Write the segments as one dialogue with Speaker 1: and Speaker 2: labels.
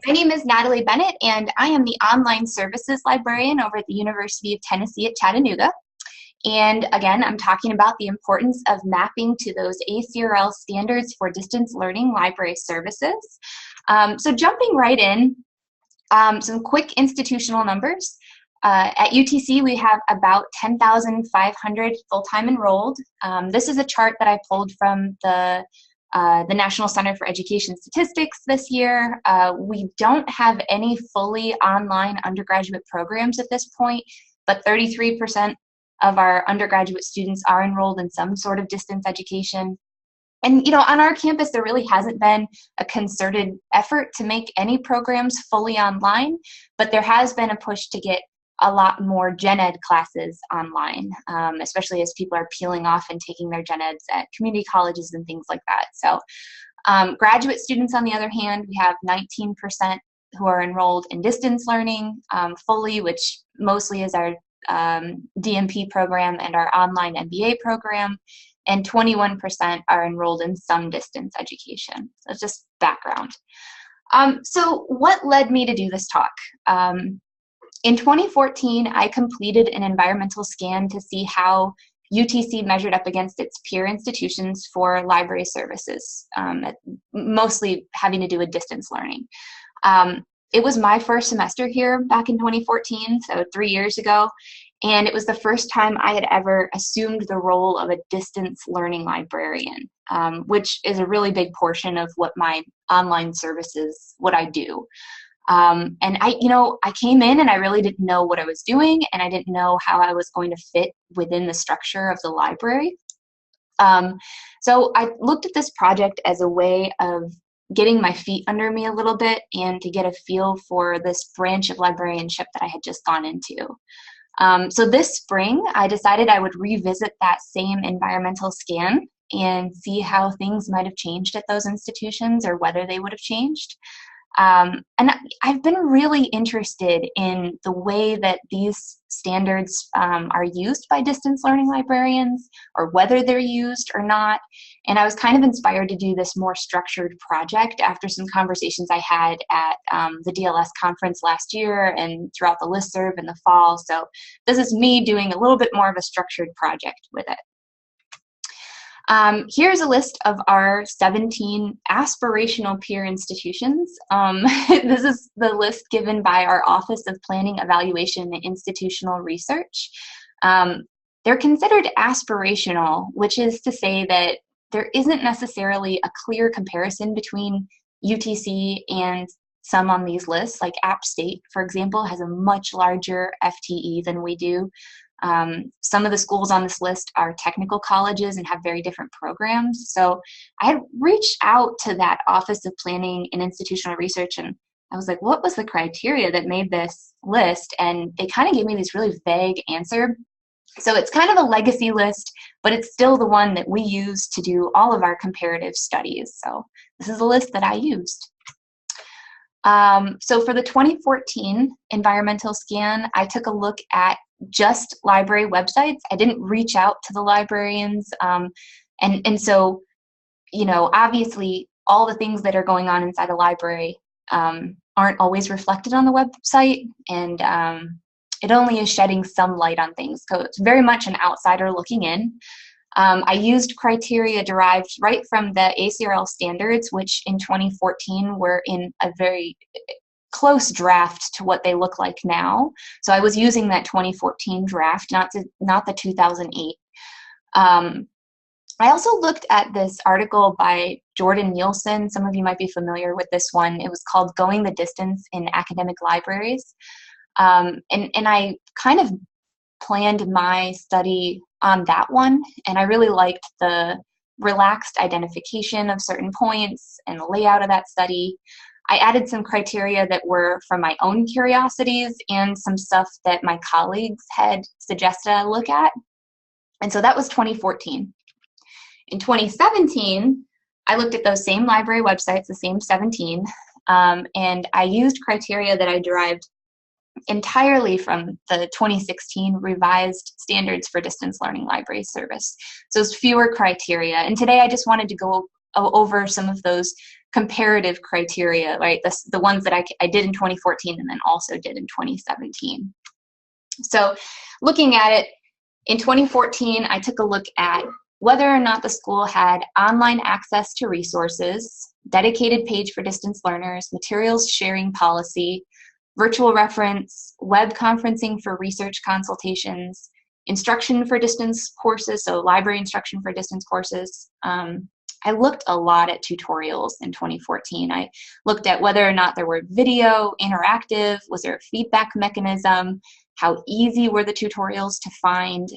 Speaker 1: My name is Natalie Bennett, and I am the Online Services Librarian over at the University of Tennessee at Chattanooga. And again, I'm talking about the importance of mapping to those ACRL standards for distance learning library services. So jumping right in, some quick institutional numbers. At UTC, we have about 10,500 full-time enrolled. This is a chart that I pulled from the National Center for Education Statistics this year. We don't have any fully online undergraduate programs at this point, but 33% of our undergraduate students are enrolled in some sort of distance education. And, on our campus, there really hasn't been a concerted effort to make any programs fully online, but there has been a push to get a lot more gen ed classes online, especially as people are peeling off and taking their gen eds at community colleges and things like that. So graduate students, on the other hand, we have 19% who are enrolled in distance learning fully, which mostly is our DMP program and our online MBA program, and 21% are enrolled in some distance education. So it's just background. So what led me to do this talk? In 2014, I completed an environmental scan to see how UTC measured up against its peer institutions for library services, mostly having to do with distance learning. It was my first semester here back in 2014, so 3 years ago, and it was the first time I had ever assumed the role of a distance learning librarian, which is a really big portion of what my online services, what I do. And I came in and I really didn't know what I was doing, and I didn't know how I was going to fit within the structure of the library. So I looked at this project as a way of getting my feet under me a little bit and to get a feel for this branch of librarianship that I had just gone into. So this spring, I decided I would revisit that same environmental scan and see how things might have changed at those institutions or whether they would have changed. And I've been really interested in the way that these standards are used by distance learning librarians, or whether they're used or not. And I was kind of inspired to do this more structured project after some conversations I had at the DLS conference last year and throughout the listserv in the fall. So this is me doing a little bit more of a structured project with it. Here's a list of our 17 aspirational peer institutions. This is the list given by our Office of Planning, Evaluation, and Institutional Research. They're considered aspirational, which is to say that there isn't necessarily a clear comparison between UTC and some on these lists, like App State, for example, has a much larger FTE than we do. Some of the schools on this list are technical colleges and have very different programs. So I had reached out to that Office of Planning and Institutional Research, and I was like, what was the criteria that made this list? And they kind of gave me this really vague answer. So it's kind of a legacy list, but it's still the one that we use to do all of our comparative studies. So this is a list that I used. So for the 2014 environmental scan, I took a look at just library websites. I didn't reach out to the librarians. And so, obviously all the things that are going on inside a library aren't always reflected on the website, and it only is shedding some light on things. So it's very much an outsider looking in. I used criteria derived right from the ACRL standards, which in 2014 were in a very close draft to what they look like now. So I was using that 2014 draft, not the 2008. I also looked at this article by Jordan Nielsen. Some of you might be familiar with this one. It was called Going the Distance in Academic Libraries. And I kind of planned my study on that one, and I really liked the relaxed identification of certain points and the layout of that study. I added some criteria that were from my own curiosities and some stuff that my colleagues had suggested I look at. And so that was 2014. In 2017, I looked at those same library websites, the same 17, and I used criteria that I derived entirely from the 2016 revised standards for distance learning library service. So it's fewer criteria. And today I just wanted to go over some of those comparative criteria, right? The ones that I did in 2014 and then also did in 2017. So looking at it, in 2014, I took a look at whether or not the school had online access to resources, dedicated page for distance learners, materials sharing policy, virtual reference, web conferencing for research consultations, instruction for distance courses, so library instruction for distance courses. I looked a lot at tutorials in 2014. I looked at whether or not there were video, interactive, was there a feedback mechanism, how easy were the tutorials to find,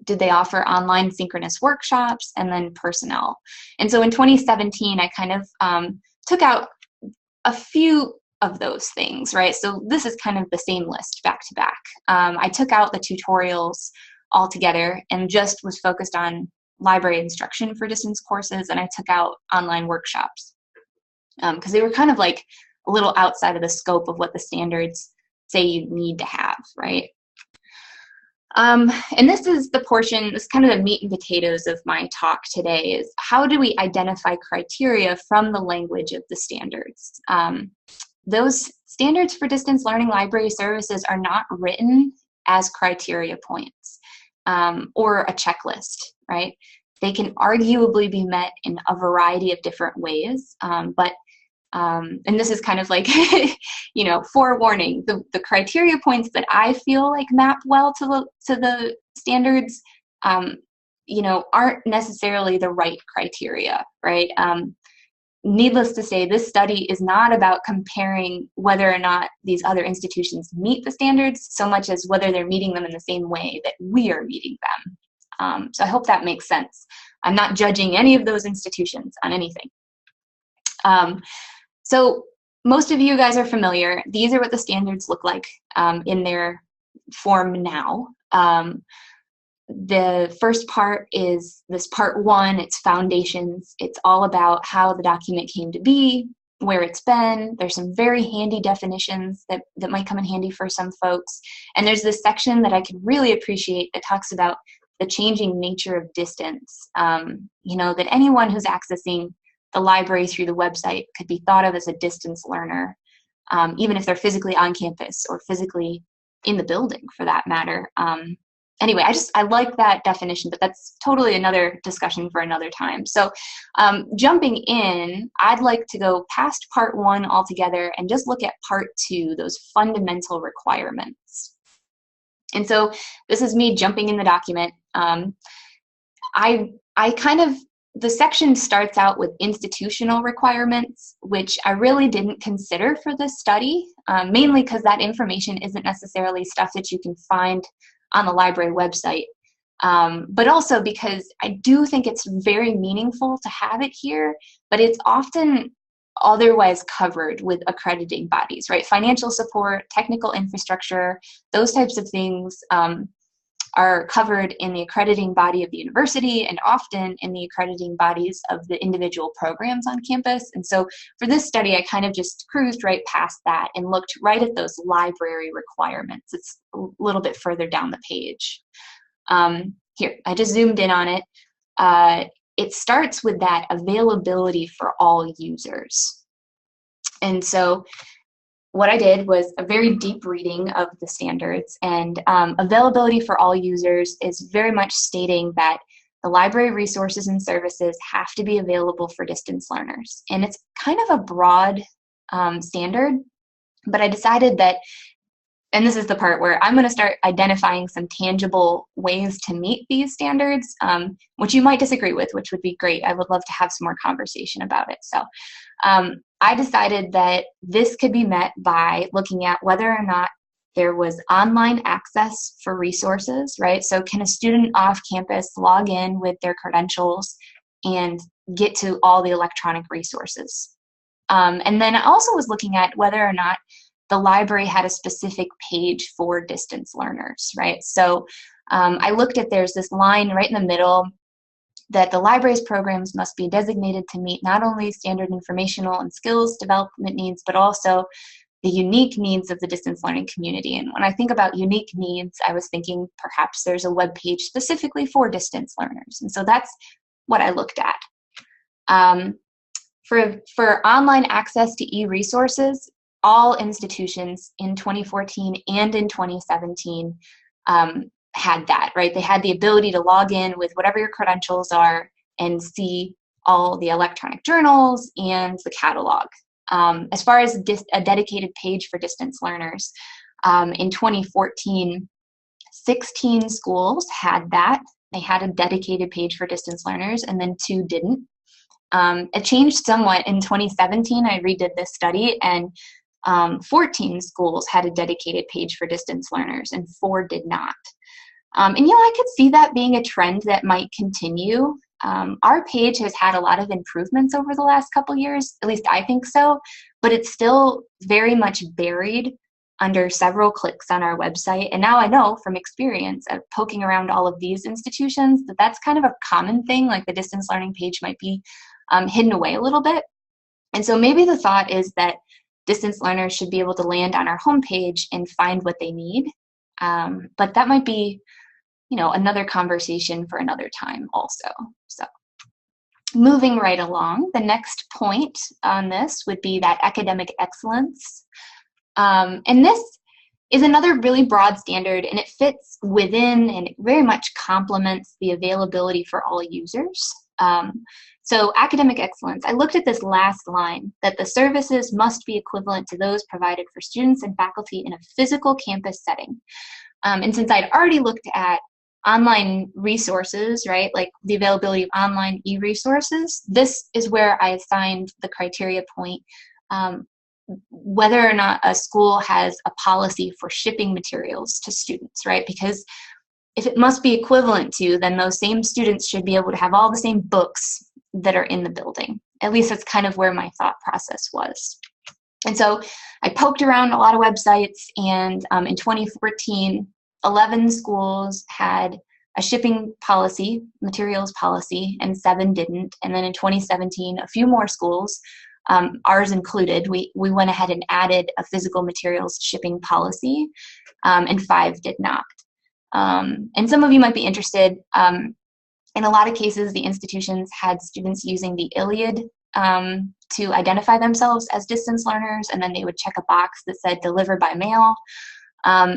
Speaker 1: did they offer online synchronous workshops, and then personnel. And so in 2017, I kind of took out a few of those things, right? So this is kind of the same list back to back. I took out the tutorials altogether and just was focused on library instruction for distance courses, and I took out online workshops because they were kind of like a little outside of the scope of what the standards say you need to have, right? And this is the portion, this is kind of the meat and potatoes of my talk today, is how do we identify criteria from the language of the standards? Those standards for distance learning library services are not written as criteria points or a checklist, right? They can arguably be met in a variety of different ways, and this is kind of like, you know, forewarning, the criteria points that I feel like map well to the standards, you know, aren't necessarily the right criteria, right? Needless to say, this study is not about comparing whether or not these other institutions meet the standards so much as whether they're meeting them in the same way that we are meeting them. So I hope that makes sense. I'm not judging any of those institutions on anything. So most of you guys are familiar. These are what the standards look like in their form now. The first part is this part one, it's foundations. It's all about how the document came to be, where it's been. There's some very handy definitions that might come in handy for some folks. And there's this section that I can really appreciate that talks about the changing nature of distance. You know, that anyone who's accessing the library through the website could be thought of as a distance learner, even if they're physically on campus or physically in the building for that matter. Anyway, I like that definition, but that's totally another discussion for another time. So jumping in, I'd like to go past part one altogether and just look at part two, those fundamental requirements. And so this is me jumping in the document. The section starts out with institutional requirements, which I really didn't consider for this study, mainly because that information isn't necessarily stuff that you can find on the library website, but also because I do think it's very meaningful to have it here, but it's often otherwise covered with accrediting bodies, right? Financial support, technical infrastructure, those types of things are covered in the accrediting body of the university and often in the accrediting bodies of the individual programs on campus. And so for this study, I kind of just cruised right past that and looked right at those library requirements. It's a little bit further down the page. Here, I just zoomed in on it. It starts with that availability for all users. And so what I did was a very deep reading of the standards, and availability for all users is very much stating that the library resources and services have to be available for distance learners. And it's kind of a broad standard, but I decided that, and this is the part where I'm going to start identifying some tangible ways to meet these standards, which you might disagree with, which would be great. I would love to have some more conversation about it. So I decided that this could be met by looking at whether or not there was online access for resources, right? So can a student off campus log in with their credentials and get to all the electronic resources? And then I also was looking at whether or not the library had a specific page for distance learners, right? So I looked at, there's this line right in the middle that the library's programs must be designated to meet not only standard informational and skills development needs, but also the unique needs of the distance learning community. And when I think about unique needs, I was thinking perhaps there's a web page specifically for distance learners. And so that's what I looked at. For online access to e-resources, all institutions in 2014 and in 2017 had that, right? They had the ability to log in with whatever your credentials are and see all the electronic journals and the catalog. As far as a dedicated page for distance learners, in 2014, 16 schools had that. They had a dedicated page for distance learners, and then 2 didn't. It changed somewhat in 2017. I redid this study, and 14 schools had a dedicated page for distance learners, and 4 did not. And I could see that being a trend that might continue. Our page has had a lot of improvements over the last couple years, at least I think so, but it's still very much buried under several clicks on our website. And now I know from experience of poking around all of these institutions that that's kind of a common thing, like the distance learning page might be hidden away a little bit. And so maybe the thought is that distance learners should be able to land on our homepage and find what they need. But that might be, another conversation for another time also. So moving right along, the next point on this would be that academic excellence. And this is another really broad standard, and it fits within and it very much complements the availability for all users. So academic excellence, I looked at this last line, that the services must be equivalent to those provided for students and faculty in a physical campus setting. And since I'd already looked at online resources, right, like the availability of online e-resources, this is where I assigned the criteria point, whether or not a school has a policy for shipping materials to students, right? Because if it must be equivalent to, then those same students should be able to have all the same books that are in the building. At least that's kind of where my thought process was. And so I poked around a lot of websites, and in 2014, 11 schools had a shipping policy, materials policy, and 7 didn't. And then in 2017, a few more schools, ours included, we went ahead and added a physical materials shipping policy, and 5 did not. And some of you might be interested, in a lot of cases, the institutions had students using the ILLiad to identify themselves as distance learners, and then they would check a box that said deliver by mail.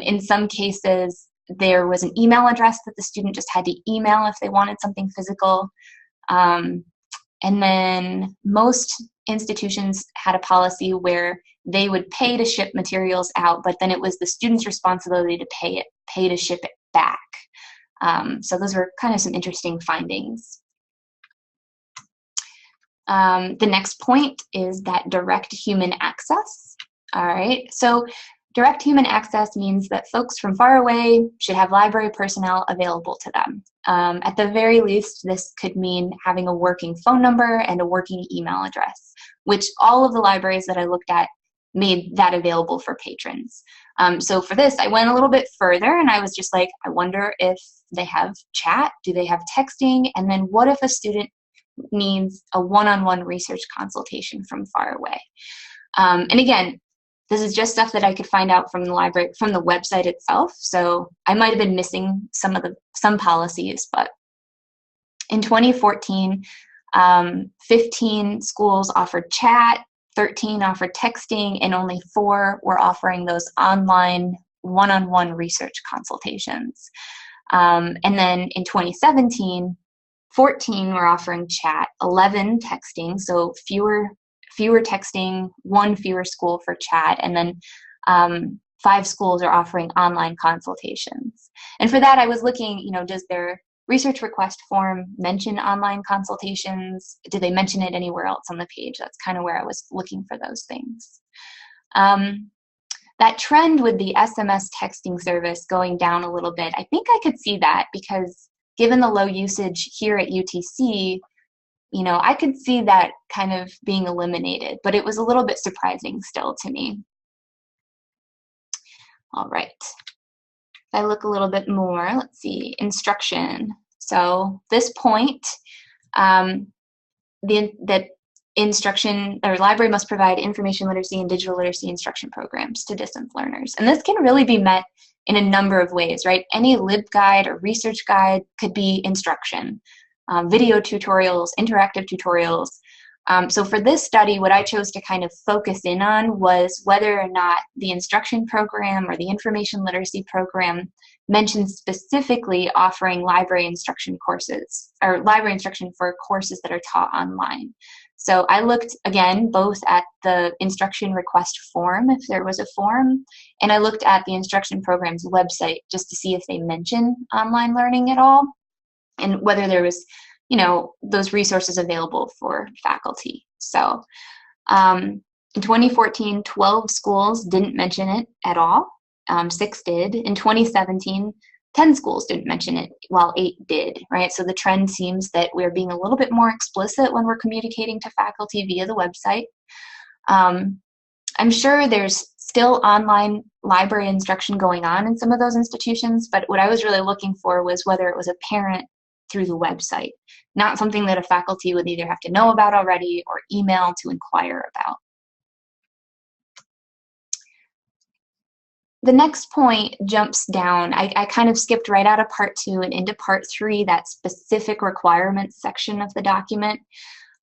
Speaker 1: In some cases, there was an email address that the student just had to email if they wanted something physical. And then most institutions had a policy where they would pay to ship materials out, but then it was the student's responsibility to pay to ship it back. So those were kind of some interesting findings. The next point is that direct human access. All right, so direct human access means that folks from far away should have library personnel available to them. At the very least, this could mean having a working phone number and a working email address, which all of the libraries that I looked at made that available for patrons. So for this, I went a little bit further, and I was just like, I wonder if they have chat, do they have texting, and then what if a student needs a one-on-one research consultation from far away? And again, this is just stuff that I could find out from the library, from the website itself. So I might have been missing some policies, but in 2014, 15 schools offered chat, 13 offered texting, and only 4 were offering those online one-on-one research consultations. And then in 2017, 14 were offering chat, 11 texting, so fewer texting, 1 fewer school for chat, and then 5 schools are offering online consultations. And for that, I was looking, does their research request form mention online consultations? Do they mention it anywhere else on the page? That's kind of where I was looking for those things. That trend with the SMS texting service going down a little bit, I think I could see that because given the low usage here at UTC, I could see that kind of being eliminated, but it was a little bit surprising still to me. All right. If I look a little bit more, let's see, instruction. So this point, that instruction or library must provide information literacy and digital literacy instruction programs to distance learners. And this can really be met in a number of ways, right? Any LibGuide or research guide could be instruction. video tutorials, interactive tutorials. So for this study, what I chose to kind of focus in on was whether or not the instruction program or the information literacy program mentioned specifically offering library instruction courses, or library instruction for courses that are taught online. So I looked, again, both at the instruction request form, if there was a form, and I looked at the instruction program's website just to see if they mention online learning at all, and whether there was, you know, those resources available for faculty. So in 2014, 12 schools didn't mention it at all. 6 did. In 2017, 10 schools didn't mention it, while 8 did, right? So the trend seems that we're being a little bit more explicit when we're communicating to faculty via the website. I'm sure there's still online library instruction going on in some of those institutions, but what I was really looking for was whether it was apparent through the website, not something that a faculty would either have to know about already or email to inquire about. The next point jumps down. I kind of skipped right out of part 2 and into part 3, that specific requirements section of the document.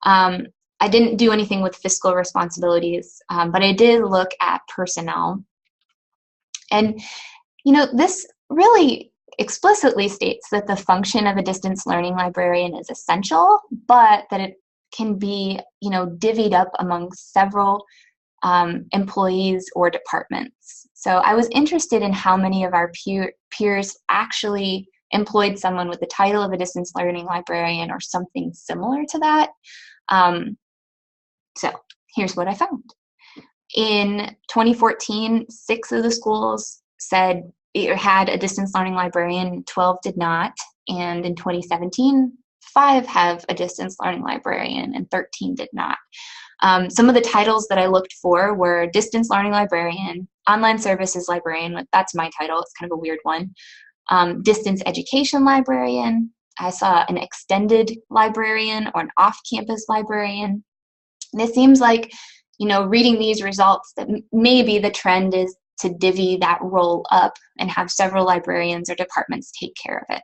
Speaker 1: I didn't do anything with fiscal responsibilities, but I did look at personnel. And, you know, this really explicitly states that the function of a distance learning librarian is essential, but that it can be, you know, divvied up among several employees or departments. So I was interested in how many of our peers actually employed someone with the title of a distance learning librarian or something similar to that. So here's what I found. In 2014, 6 of the schools said it had a distance learning librarian, 12 did not. And in 2017, 5 have a distance learning librarian and 13 did not. Some of the titles that I looked for were distance learning librarian, online services librarian, that's my title, it's kind of a weird one, distance education librarian. I saw an extended librarian or an off-campus librarian. And it seems like, you know, reading these results that maybe the trend is to divvy that role up and have several librarians or departments take care of it.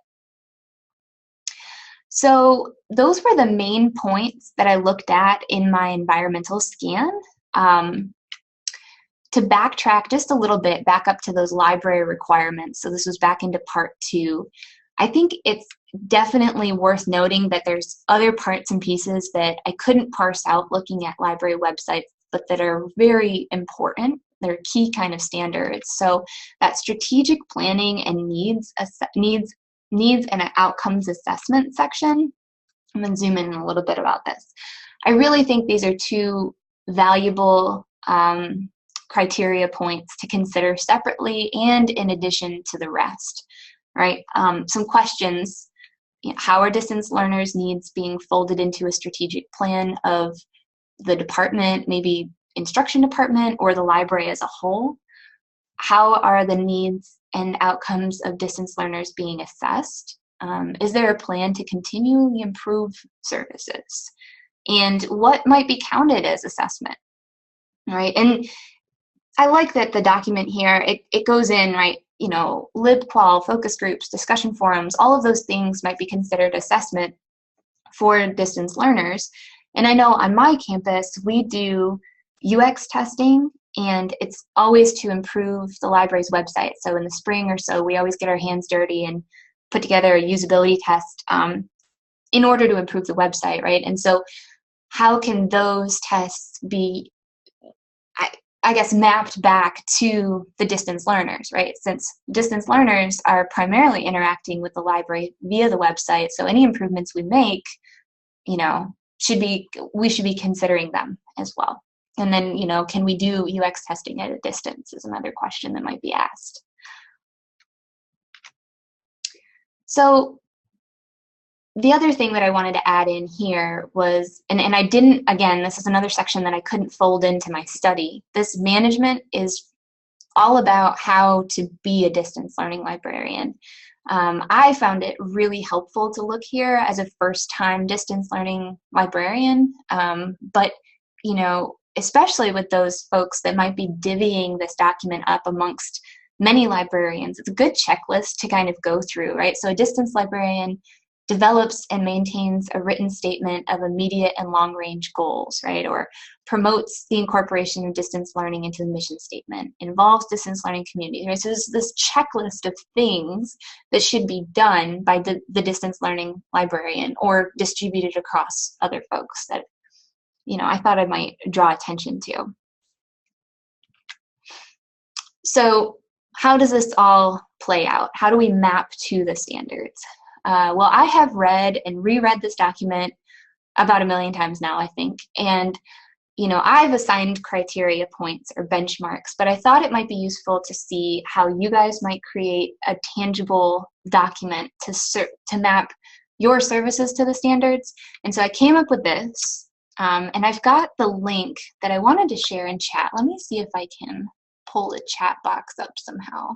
Speaker 1: So those were the main points that I looked at in my environmental scan. To backtrack just a little bit, back up to those library requirements, so this was back into part 2, I think it's definitely worth noting that there's other parts and pieces that I couldn't parse out looking at library websites, but that are very important. They're key kind of standards. So that strategic planning and needs and outcomes assessment section, I'm going to zoom in a little bit about this. I really think these are 2 valuable criteria points to consider separately and in addition to the rest, right? Some questions: how are distance learners' needs being folded into a strategic plan of the department, maybe instruction department, or the library as a whole? How are the needs and outcomes of distance learners being assessed? Is there a plan to continually improve services? And what might be counted as assessment, right? And I like that the document here, it goes in, right, you know, LibQual, focus groups, discussion forums, all of those things might be considered assessment for distance learners. And I know on my campus, we do UX testing, and it's always to improve the library's website. So in the spring or so, we always get our hands dirty and put together a usability test in order to improve the website, right? And so how can those tests be, I guess, mapped back to the distance learners, right? Since distance learners are primarily interacting with the library via the website, so any improvements we make, you know, we should be considering them as well. And then, you know, can we do UX testing at a distance is another question that might be asked. So the other thing that I wanted to add in here was, and I didn't, again, this is another section that I couldn't fold into my study. This management is all about how to be a distance learning librarian. I found it really helpful to look here as a first-time distance learning librarian, but, you know, especially with those folks that might be divvying this document up amongst many librarians, it's a good checklist to kind of go through, right? So a distance librarian develops and maintains a written statement of immediate and long-range goals, right? Or promotes the incorporation of distance learning into the mission statement, involves distance learning communities, right? So there's this checklist of things that should be done by the distance learning librarian or distributed across other folks that, you know, I thought I might draw attention to. So how does this all play out? How do we map to the standards? Well, I have read and reread this document about 1 million times now, I think. And, you know, I've assigned criteria points or benchmarks, but I thought it might be useful to see how you guys might create a tangible document to map your services to the standards. And so I came up with this, and I've got the link that I wanted to share in chat. Let me see if I can pull the chat box up somehow.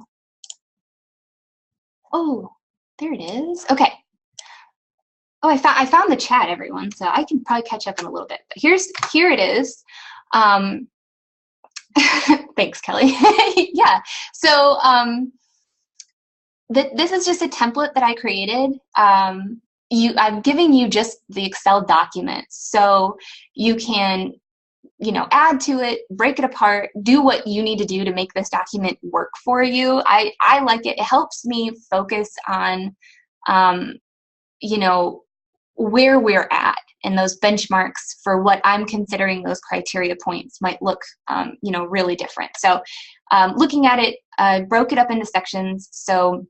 Speaker 1: Oh, there it is. Okay. Oh, I found the chat, everyone, so I can probably catch up in a little bit. But here it is. Thanks, Kelly. Yeah. So this is just a template that I created. I'm giving you just the Excel document, so you can, you know, add to it, break it apart, do what you need to do to make this document work for you. I like it. It helps me focus on, you know, where we're at and those benchmarks for what I'm considering those criteria points might look, you know, really different. So looking at it, I broke it up into sections. So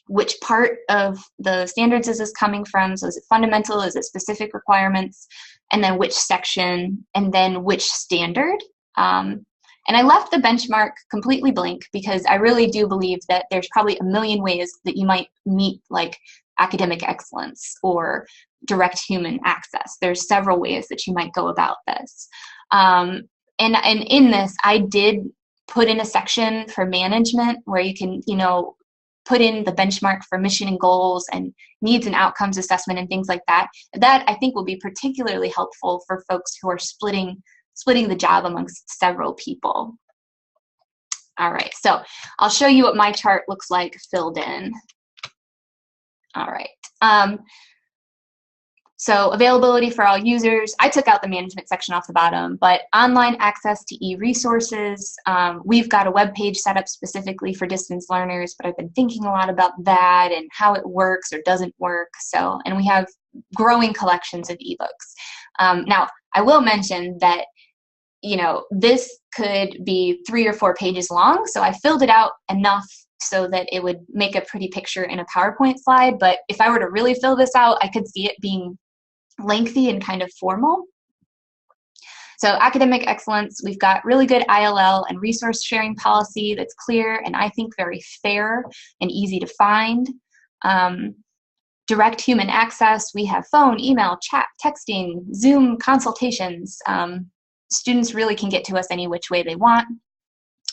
Speaker 1: which part of the standards is this coming from? So is it fundamental? Is it specific requirements? And then which section, and then which standard. And I left the benchmark completely blank because I really do believe that there's probably 1 million ways that you might meet like academic excellence or direct human access. There's several ways that you might go about this. And in this, I did put in a section for management where you can, you know, put in the benchmark for mission and goals and needs and outcomes assessment and things like that. That I think will be particularly helpful for folks who are splitting the job amongst several people. All right, so I'll show you what my chart looks like filled in. All right. So availability for all users. I took out the management section off the bottom, but online access to e-resources. We've got a web page set up specifically for distance learners, but I've been thinking a lot about that and how it works or doesn't work. So, and we have growing collections of ebooks. Now, I will mention that, you know, this could be 3 or 4 pages long, so I filled it out enough so that it would make a pretty picture in a PowerPoint slide. But if I were to really fill this out, I could see it being lengthy and kind of formal. So academic excellence, we've got really good ILL and resource sharing policy that's clear and I think very fair and easy to find. Direct human access, we have phone, email, chat, texting, Zoom consultations. Students really can get to us any which way they want.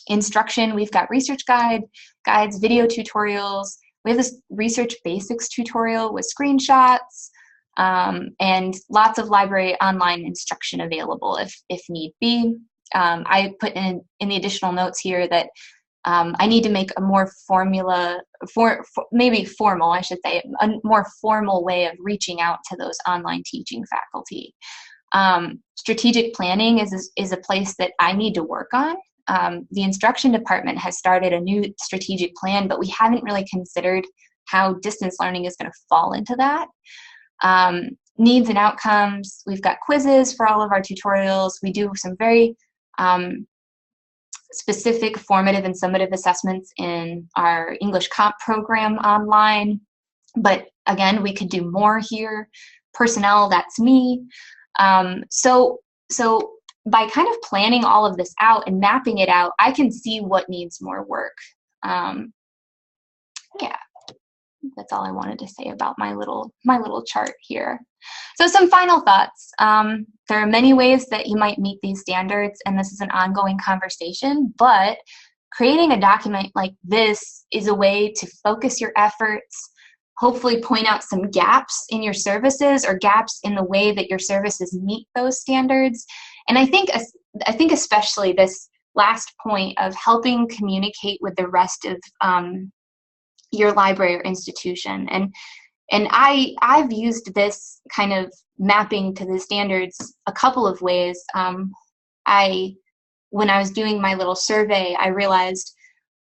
Speaker 1: Instruction, we've got research guides, video tutorials. We have this research basics tutorial with screenshots, and lots of library online instruction available if need be. I put in the additional notes here that I need to make a more maybe formal, I should say, a more formal way of reaching out to those online teaching faculty. Strategic planning is a place that I need to work on. The instruction department has started a new strategic plan, but we haven't really considered how distance learning is going to fall into that. Needs and outcomes, we've got quizzes for all of our tutorials. We do some very specific formative and summative assessments in our English Comp program online. But again, we could do more here. Personnel, that's me. So by kind of planning all of this out and mapping it out, I can see what needs more work. Yeah, that's all I wanted to say about my little chart here. So some final thoughts. There are many ways that you might meet these standards, and this is an ongoing conversation, but creating a document like this is a way to focus your efforts, hopefully point out some gaps in your services or gaps in the way that your services meet those standards. And I think especially this last point of helping communicate with the rest of your library or institution. And And I've used this kind of mapping to the standards a couple of ways. When I was doing my little survey, I realized,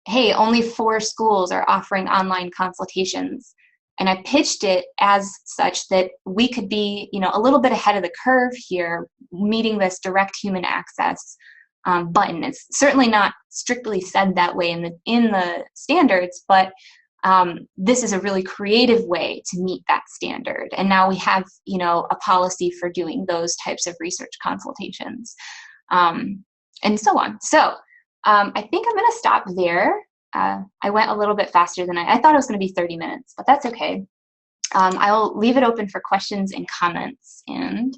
Speaker 1: hey, only 4 schools are offering online consultations. And I pitched it as such that we could be, a little bit ahead of the curve here, meeting this direct human access button. It's certainly not strictly said that way in the standards, but this is a really creative way to meet that standard. And now we have, a policy for doing those types of research consultations, and so on. So I think I'm going to stop there. I went a little bit faster than I thought it was going to be 30 minutes, but that's okay. I'll leave it open for questions and comments. And